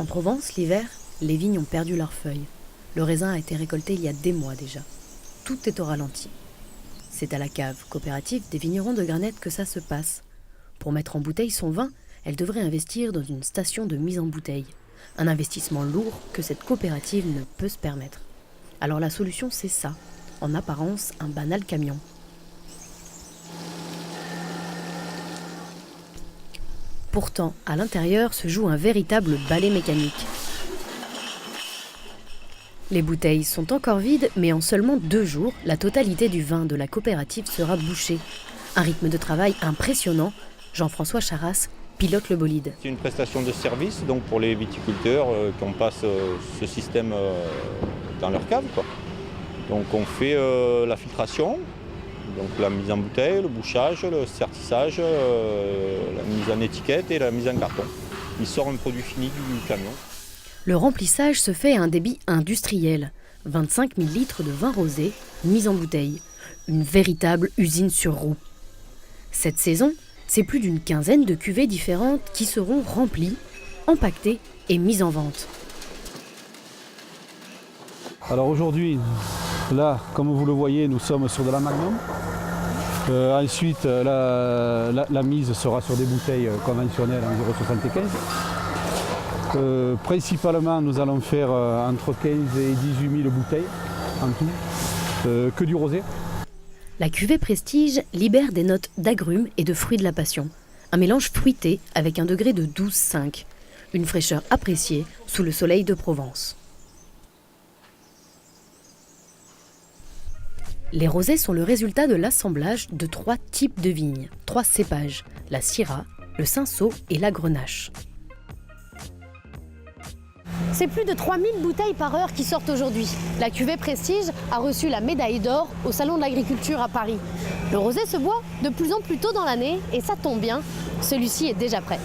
En Provence, l'hiver, les vignes ont perdu leurs feuilles. Le raisin a été récolté il y a des mois déjà. Tout est au ralenti. C'est à la cave coopérative des vignerons de Granette que ça se passe. Pour mettre en bouteille son vin, elle devrait investir dans une station de mise en bouteille. Un investissement lourd que cette coopérative ne peut se permettre. Alors la solution, c'est ça. En apparence, un banal camion. Pourtant, à l'intérieur se joue un véritable ballet mécanique. Les bouteilles sont encore vides, mais en seulement 2 jours, la totalité du vin de la coopérative sera bouchée. Un rythme de travail impressionnant. Jean-François Charras pilote le bolide. C'est une prestation de service donc pour les viticulteurs qu'on passe ce système dans leur cave, quoi. Donc on fait la filtration, donc la mise en bouteille, le bouchage, le sertissage, la mise en étiquette et la mise en carton. Il sort un produit fini du camion. Le remplissage se fait à un débit industriel. 25 000 litres de vin rosé mis en bouteille. Une véritable usine sur roue. Cette saison, c'est plus d'une quinzaine de cuvées différentes qui seront remplies, empaquetées et mises en vente. Alors aujourd'hui, là, comme vous le voyez, nous sommes sur de la Magnum. Ensuite, la mise sera sur des bouteilles conventionnelles en 0,75. Principalement, nous allons faire entre 15 et 18 000 bouteilles en tout, que du rosé. La cuvée Prestige libère des notes d'agrumes et de fruits de la passion. Un mélange fruité avec un degré de 12,5. Une fraîcheur appréciée sous le soleil de Provence. Les rosés sont le résultat de l'assemblage de 3 types de vignes, 3 cépages, la Syrah, le Cinsault et la Grenache. C'est plus de 3000 bouteilles par heure qui sortent aujourd'hui. La cuvée Prestige a reçu la médaille d'or au Salon de l'Agriculture à Paris. Le rosé se boit de plus en plus tôt dans l'année et ça tombe bien, celui-ci est déjà prêt.